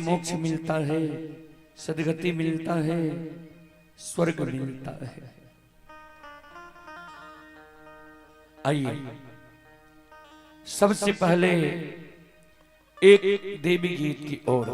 मोक्ष मिलता है, सदगति मिलता है, स्वर्ग मिलता है। आइए सबसे पहले एक देवी गीत की ओर।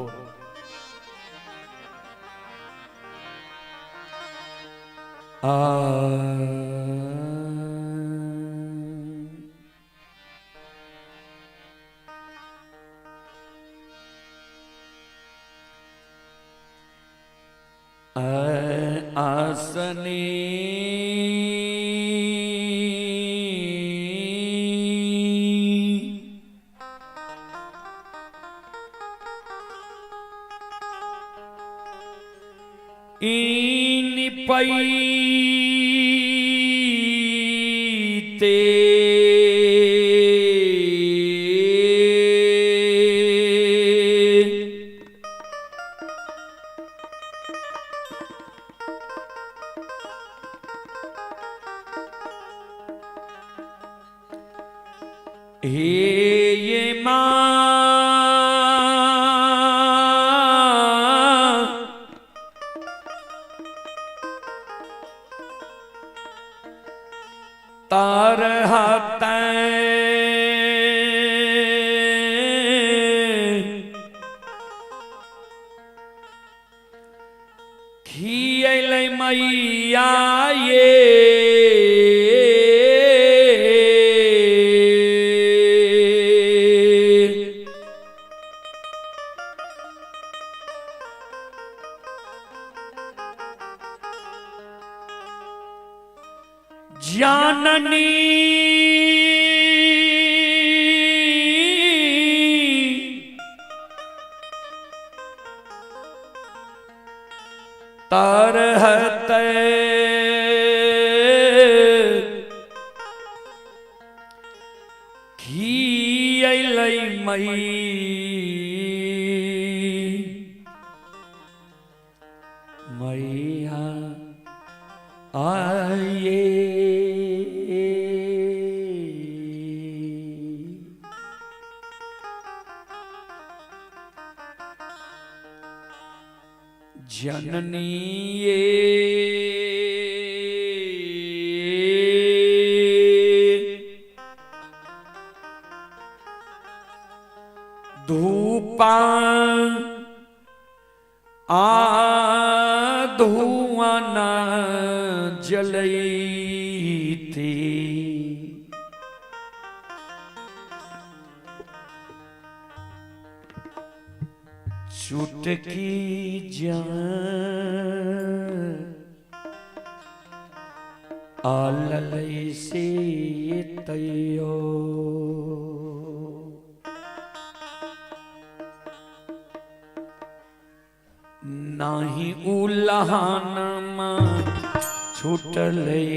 आसनी इन पई ते ये माँ तार हाथैं खियलै मैया ये जाननी तरहत खियलै मैया आये जननी ये धूपा धुआं न जलई थी चुटकी जान आललै से तैयो नाही उल्हान छूटलै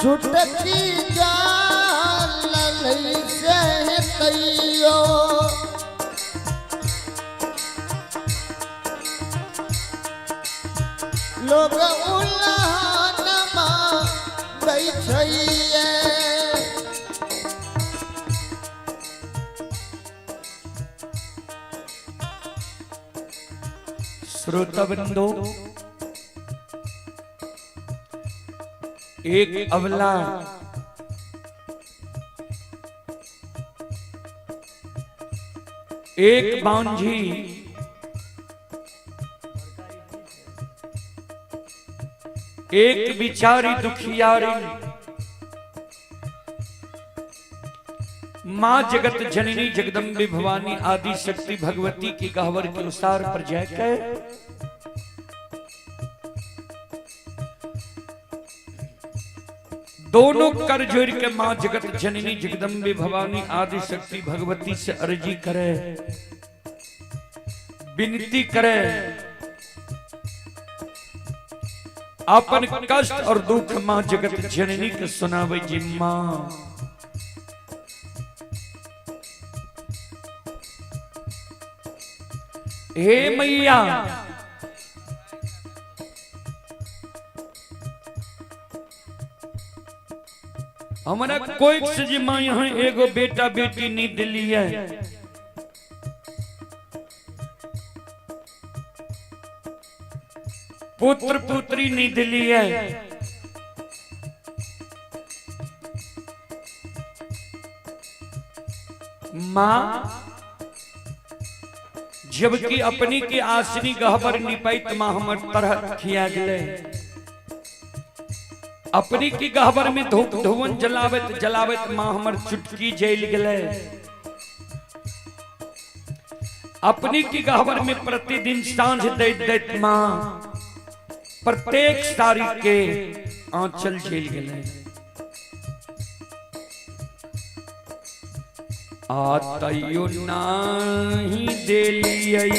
छुटकी जाल से तैयो लोग उल्लाहनमा दै छैये। श्रोताबंधो, एक अबला एक बांझी एक बिचारी दुखियारी मां जगत जननी जगदम्बे भवानी आदि शक्ति भगवती की गहवर के अनुसार पर जय कह दोनों कर जोड़ के मां जगत जननी जगदम्बे भवानी आदि शक्ति भगवती से अर्जी करे, विनती करे, अपन कष्ट और दुख मां जगत जननी के सुनावे जी। मां हे मैया, हमारा कोई से जी मां यहाँ एगो बेटा बेटी नहीं दिली है, पुत्र पुत्री नहीं दिली है। मां जबकि अपनी के आसनी गहबर निपाइत मां हमर तरह खिया गले, अपनी की गहबर में धूप धुवन जलावत जलावत मां हमर चुटकी जल गले, अपनी की गहबर में प्रतिदिन सांझ दैत दैत मां प्रत्येक तारीख के आंचल झेल गले। आतयो नाही देलियै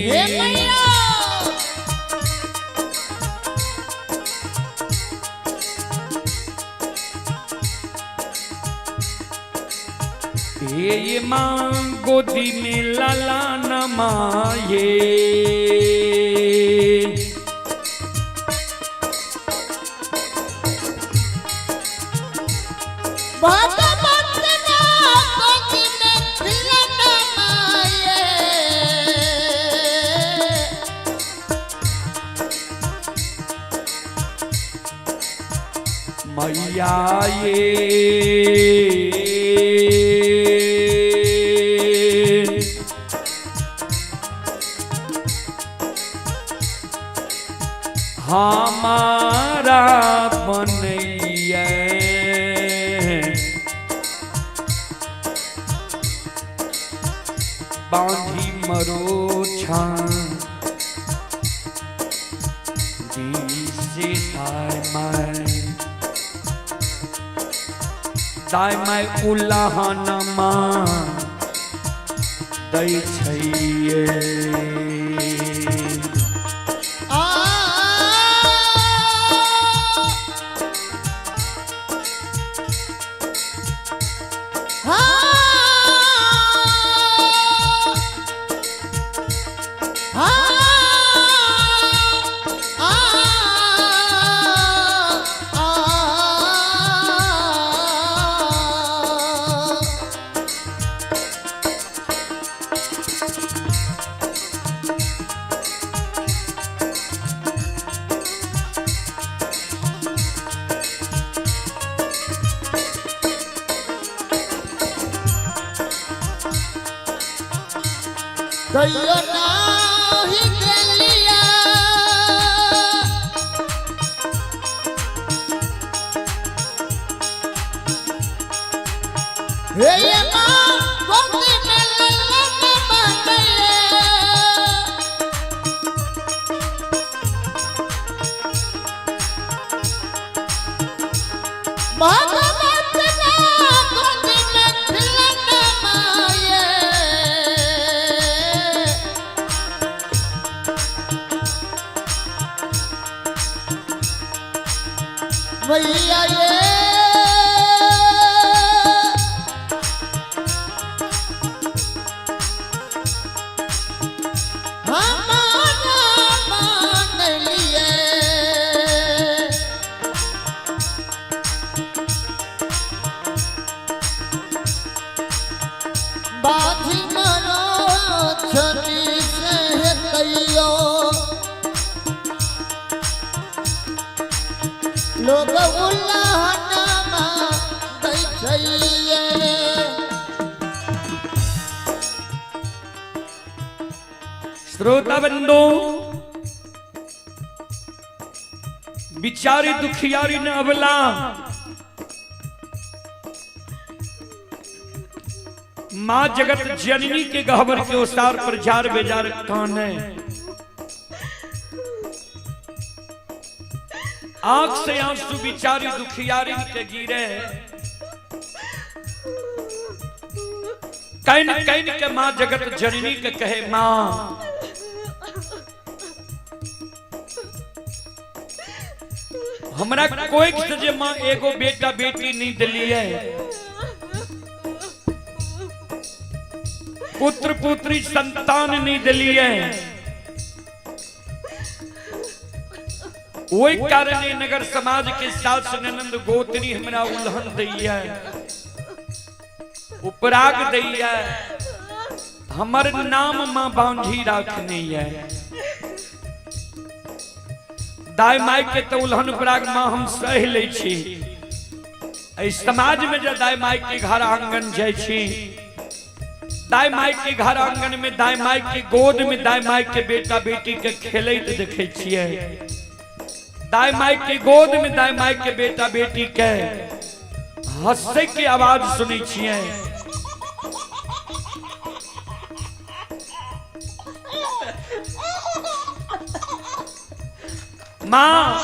हे मैया ये मां गोदी में लाला न माये, मैया ये हमारा बनैया बांधी मरो छान दाय माय उल्लाहनमा दै छैये। दैयो नाही देलिया हे ये मां गोदी में लल्ला मांगले भगवत ना गोदी में खिलना माये। मैया ये हमारा दियो लोग उल्लाहनमा दै छैये श्रोता बंदो बिचारी दुखियारी न अबला माँ जगत जननी के गहबर के ओसार पर जार बेजार कान है। आंख से आंसू बिचारी दुखियारी के गिरे कैन कैन के माँ जगत जननी के कहे माँ हमरा कोई सजे माँ एगो बेटा बेटी नहीं दिली है पुत्र पुत्री संतान नहीं दिली है वही कारण नगर समाज के साथ ननंद गोतनी हमरा उल्हन दैया उपराग दैया हमर नाम मां बांझी राखनी है दाई माई के तो उल्हन उपराग मां हम सह ले छी समाज में जब दाई माई के घर आंगन जाय छी दाई माई के घर आंगन में दाई माई के गोद में दाई माई के बेटा बेटी के खेलैत देखे छिए दाई माई के गोद में दाई माई के बेटा बेटी के हंसे की आवाज सुनी छिए मां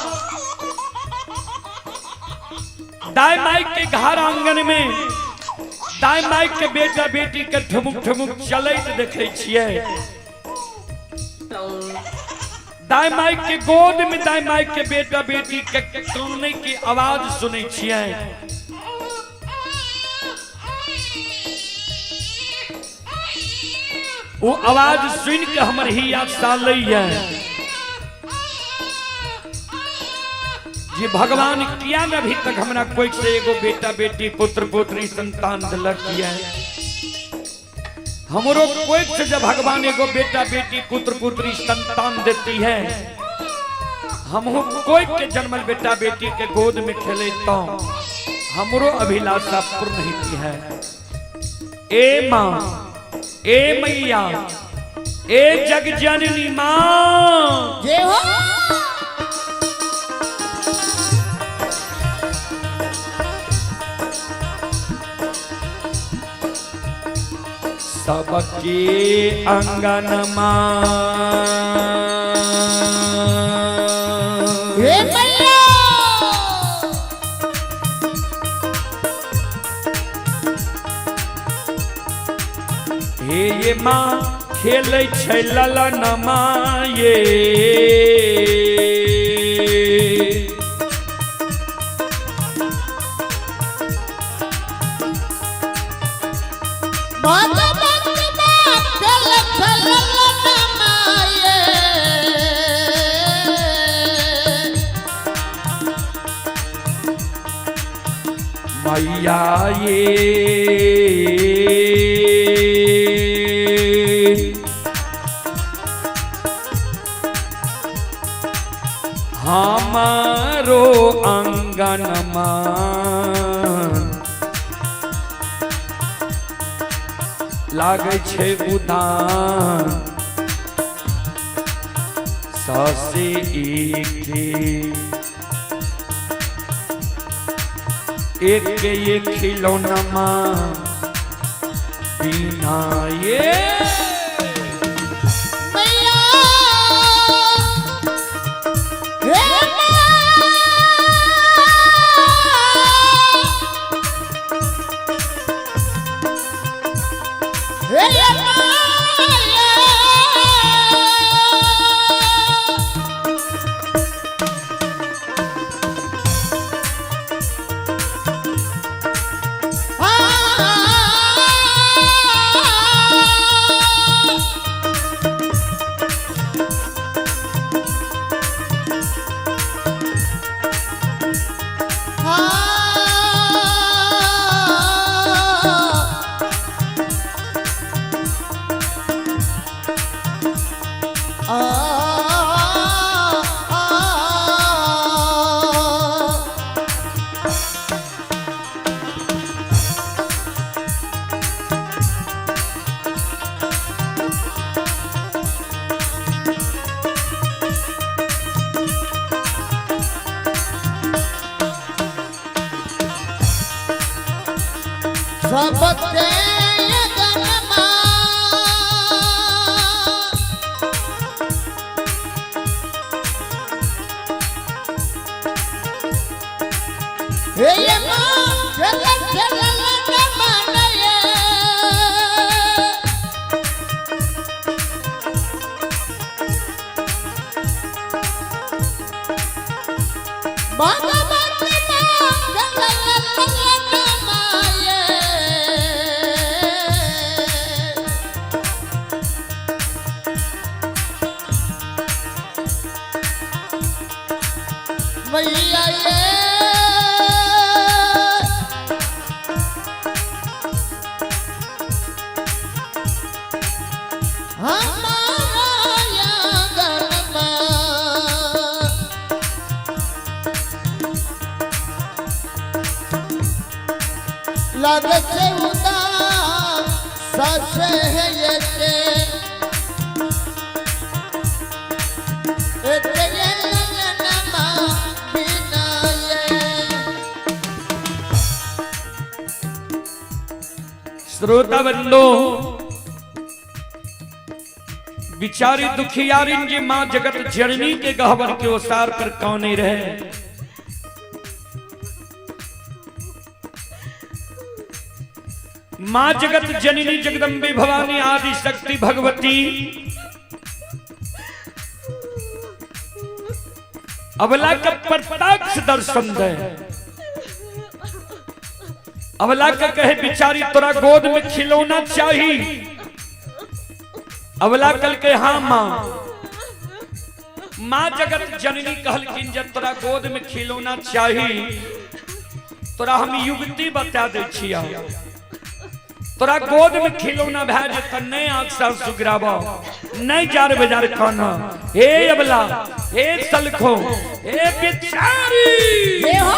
दाई माई के घर आंगन में दाई माई के बेटा बेटी के ठुमुक ठुमुक चलैत देखे छिए दाई माई के गोद में दाई माई के बेटा बेटी के काने की आवाज सुने छिए वो आवाज सुन के हमर हिया सालै है जी भगवान किया न अभी तक हमरा कोई से एगो बेटा बेटी पुत्र पुत्री संतान दिलक है हमरो कोई से जब भगवान एगो बेटा बेटी पुत्र पुत्री संतान देती है हम कोई के जन्मल बेटा बेटी के गोद में खेले तो हमरो अभिलाषा पूर्ण नहीं की है ए माँ ए मैया ए जग जननी माँ जय हो सबके अंगनमा हे मैया हे ये माँ खेलै छै ललनमा ये मैया ये हमारो अंगनमा लागे छे उदान सासे एक खिलौना माँ बिना ये सबके गनमा हे ये मां चल चल मनये भगवती मां मनये मैया ये हमारा गरमा लगे से उदास ससे है ये लगनमा बिना ये श्रोता बंदो बिचारी दुखियारिन जी मां जगत जननी के गहवर के ओसार कर कौने रहे। मां जगत जननी जगदम्बे भवानी आदि शक्ति भगवती अबला का प्रत्यक्ष दर्शन दे। अबला का कहे बिचारी तोरा गोद में खिलौना चाहिए। अबला कल के हाँ मां। मां जगत जननी कहलकिन जब तोरा गोद में खिलौना चाहिए तोरा हम युक्ति बता दे छिया। तोरा गोद में खिलौना भै जत नहीं आंख सुगराबा नहीं जार बाजार खाना। हे अबला हे सलखो हे बिचारी हे हो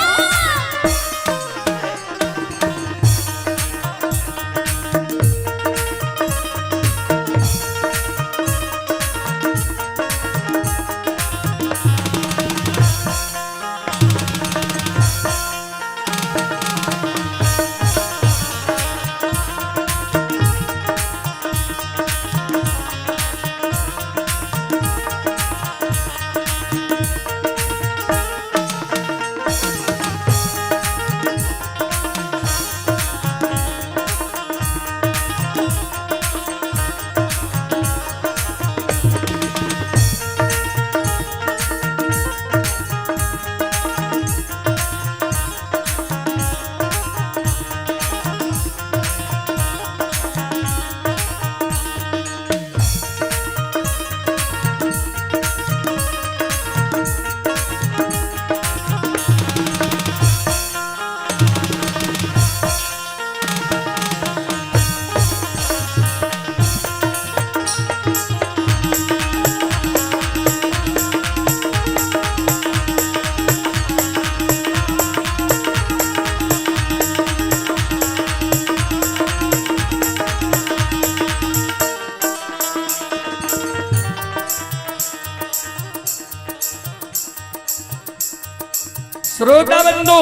श्रोता बंधु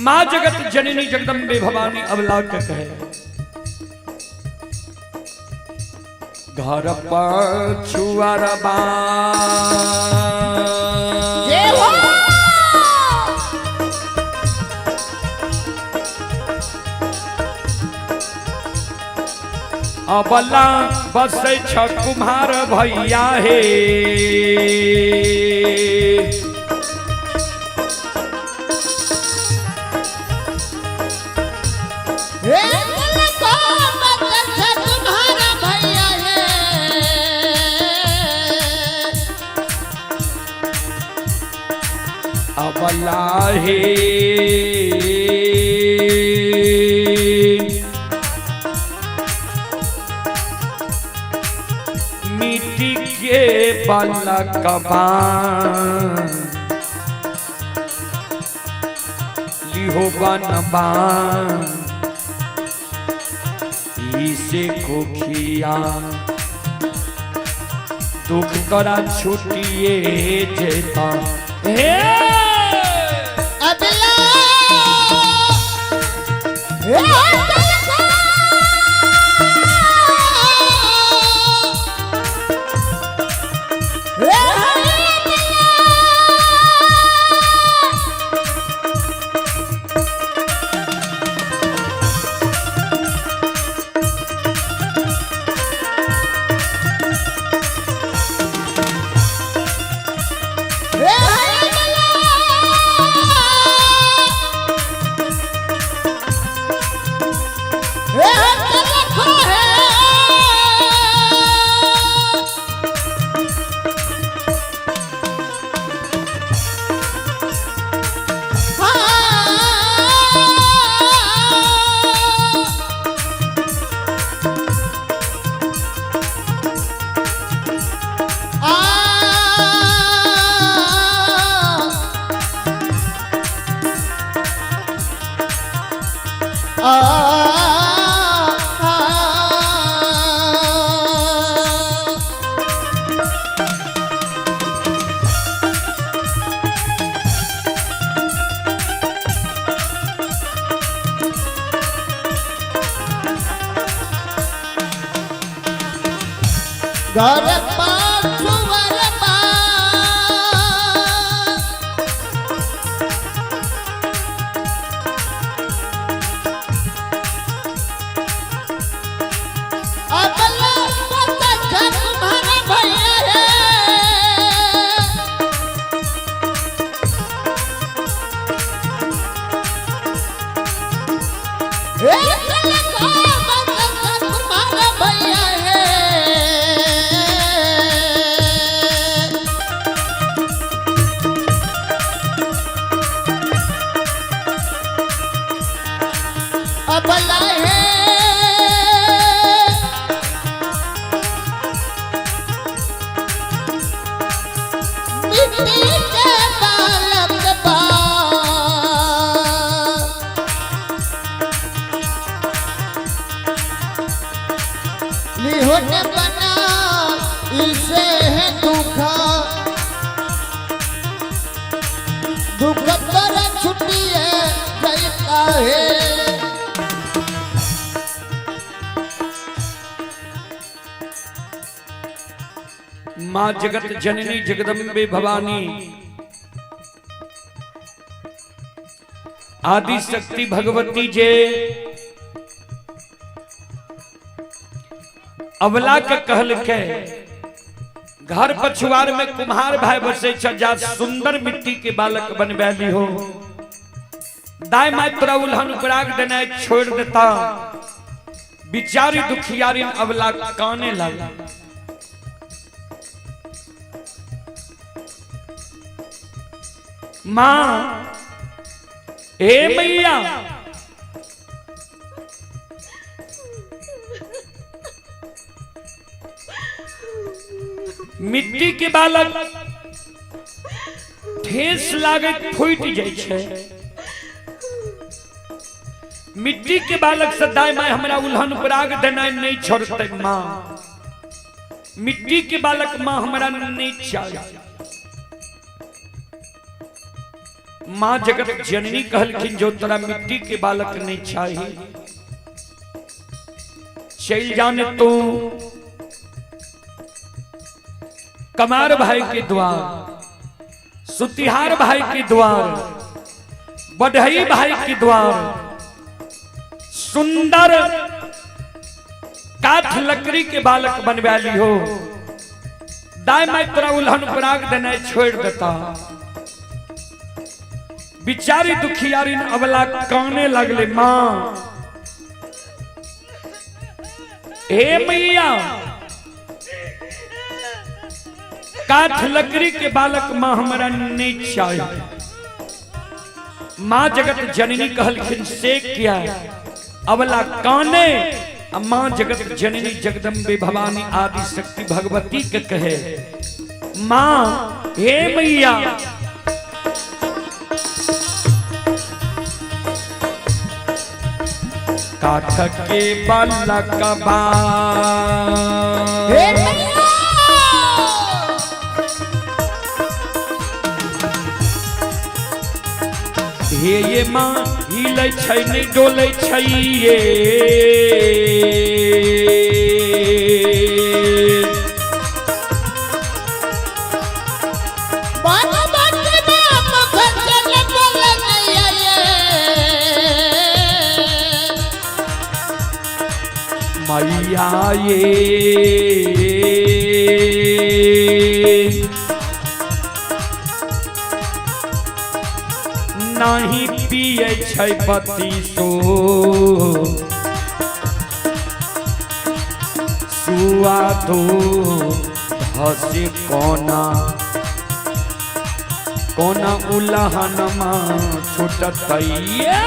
मां जगत जननी जगदम्बे भवानी अबला के कहे घर पाछुआर बा अबला बसे छ कुम्हार भैया हे अबला हे मिट्टी के बलकबा लिहो बनबा इसे कोखिया दुख करा छुटिए जेता अबला घर पाछुवर अबला पता जग भर भैया है अबला है मिट्टी के बालक बा लिहोने बना इसे है दुख दुख पर छुट्टी है जाता है माँ जगत जननी जगदम्बे भवानी आदि शक्ति भगवती जे अबला के कहल के घर पछुआर में कुम्हार भाई बसे जा सुंदर मिट्टी के बालक बनबैली हो दाई माई तोरा उल्हन पराग देना छोड़ देता बिचारी दुखियारी अबला काने लगा मां ए मैया मिट्टी के बालक ठेस लागे फूट जाय छे मिट्टी के बालक सदाय माय हमरा उल्हन पराग देना नहीं छोड़ते मां मिट्टी के बालक मां हमरा नहीं चाहिए माँ जगत जननी कहलखिन जो तोरा मिट्टी के बालक नहीं चाहिए चल जाने तो कमार भाई के द्वार सुतिहार भाई के द्वार बढ़ई भाई के द्वार सुंदर काठ लकड़ी के बालक बनवाली हो दाई माई तोरा उल्हन पराग देना छोड़ देता बिचारी दुखियारी अबला काने लगले मां हे मैया काठ लकड़ी के बालक मां हमरा नहीं चाहिए मां जगत जननी कहलखिन से क्या अबला काने मां जगत जननी जगदम्बे भवानी आदि शक्ति भगवती के कहे मां हे मैया काठ के बालक बा ये माँ हिले छै नहीं डोले छै ये मैया ये नहीं पिए छै बत्तीसो सुआदो धसे कोना कोना उलहनमा छुटतैया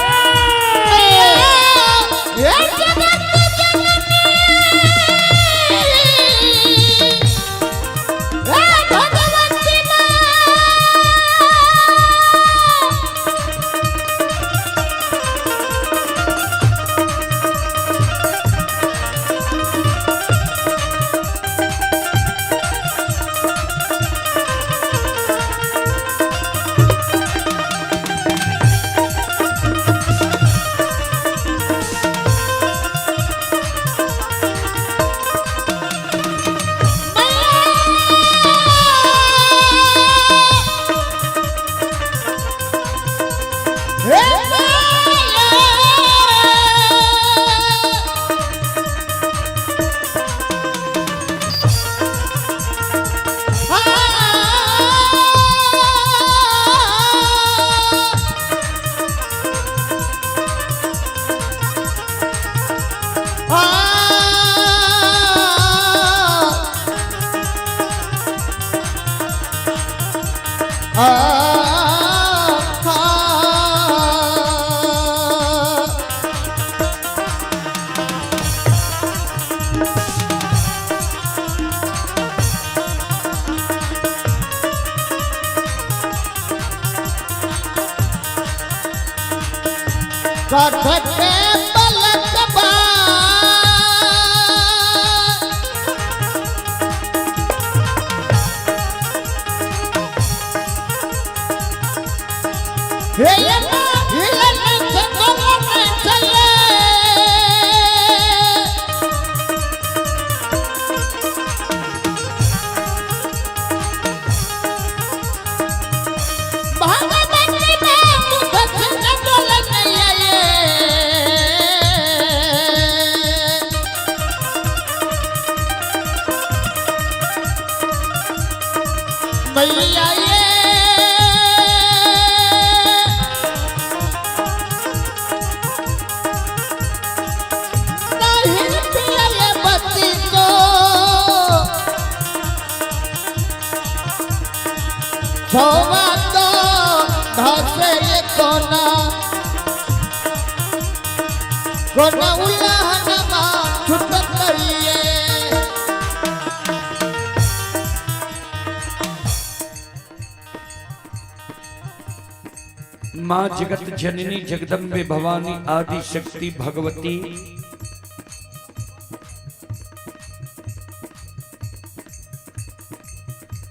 माँ जगत जननी जगदम्बे भवानी आदि शक्ति भगवती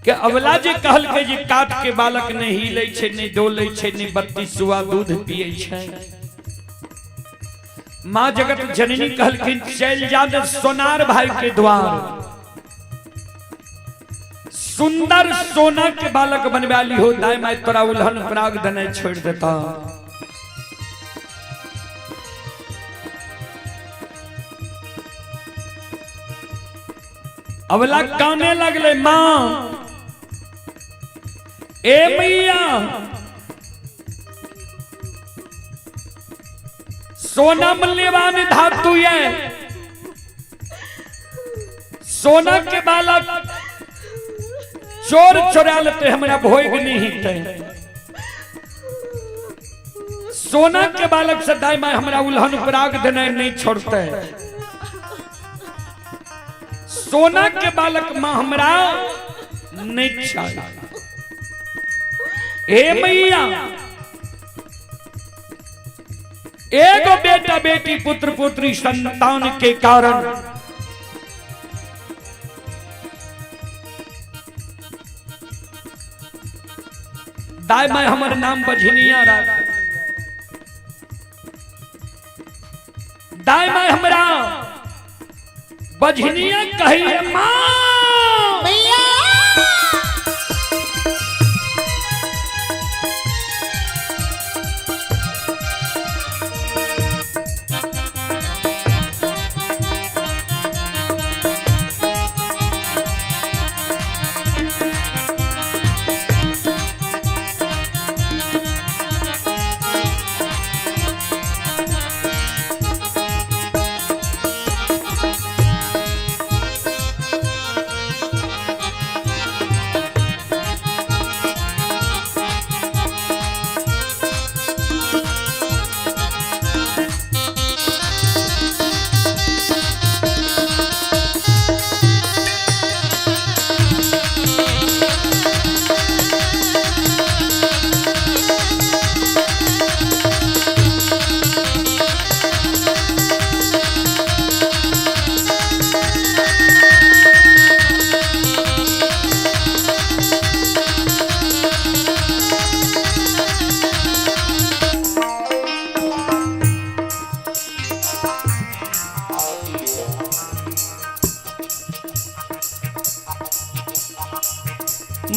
के अवला जे कहल के जे काट के बालक ने हिले छे ने डोले छे ने 32 सुआ दूध पिए छे। माँ जगत जननी कहल के चल जा सोनार भाई के द्वार सुंदर सोना के बालक बनवाली हो दाई मैं तोरा उल्हन पराग दने छोड़ देता। अवला काने लगले माँ ए मैया सोना मूल्यवान धातु है सोना के बालक चोर चोरा लेते हमारा भोग नहीं थे सोना के बालक से दाई मैं हमारा उल्हन पराग देने नहीं छोड़ते सोना के बालक मां हमरा नहीं चाहिए। ए मैया एगो बेटा बेटी पुत्र पुत्री संतान के कारण दाई मैं हमारे नाम बझनिया रख बजनिया कहिए माँ मैया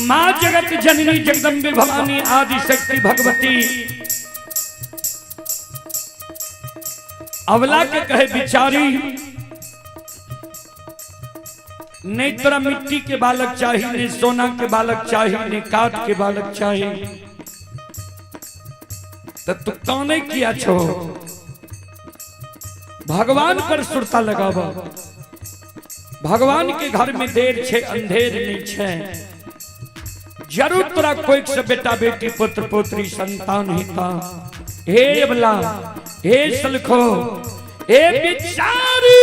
माँ जगत जननी जगदम्बे भवानी आदि शक्ति भगवती अवला के कहे बिचारी नहीं तोरा मिट्टी के बालक चाहिए नहीं सोना के बालक चाहिए नहीं काठ के बालक चाहिए तो तू कौन किया छो भगवान पर सुरता लगावा भगवान के घर में देर छे अंधेर नहीं छे जरूर तोरा कोई से बेटा बेटी पुत्र पुत्री संतान ही था हे अबला हे सलखो हे बिचारी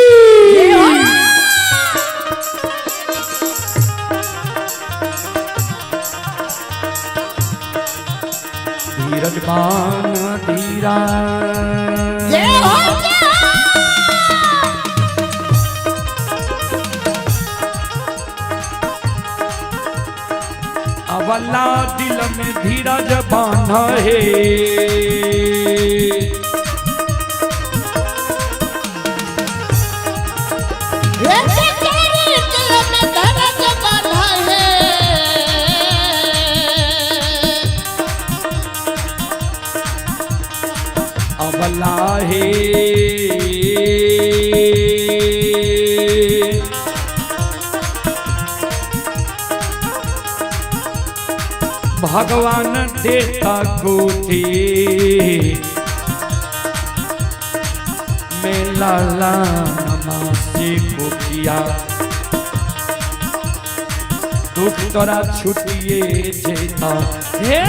धीरज बान धीरा अवला दिल में धीरज बांधा है अवला है भगवान देता गोती में लाला नमासे को किया दुख तोरा छुटिए जेता हे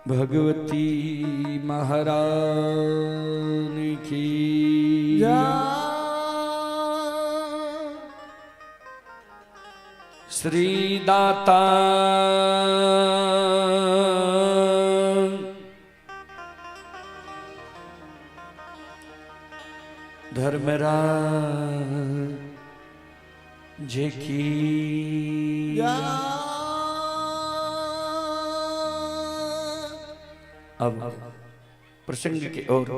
भगवती महारानी की श्री दाता धर्मराज की अब प्रसंग की ओर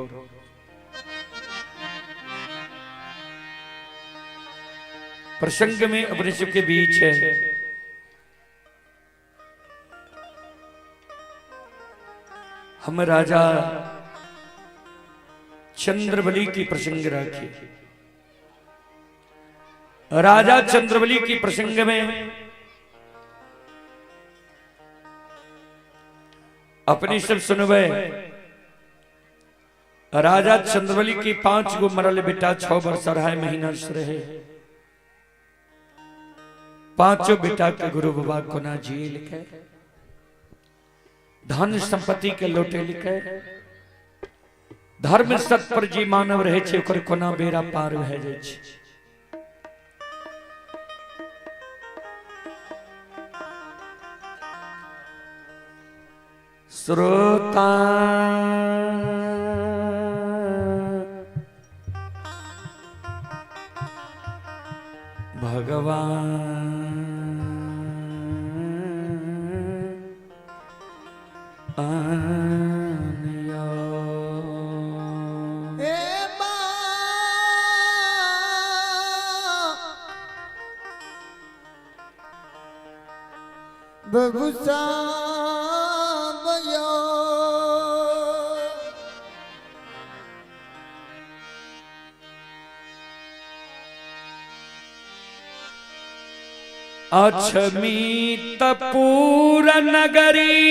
प्रसंग में अपने सबके बीच है हम राजा चंद्रबली की प्रसंग रखे। राजा चंद्रबली की प्रसंग में अपनी सब सुनवे। राजा चंद्रबली की 5 गो मरल बेटा 6 वर्ष 2.5 महीना से रहे। 5 बेटा के गुरु बाबा को ना जी लिखे, धन संपत्ति के लोटे लिखे, धर्म सत्य पर जी मानव रहे छे ओकर कोना बेरा पार भए जाय छे। श्रोता भगवान आनिया बबुसा अछमीत पूर नगरी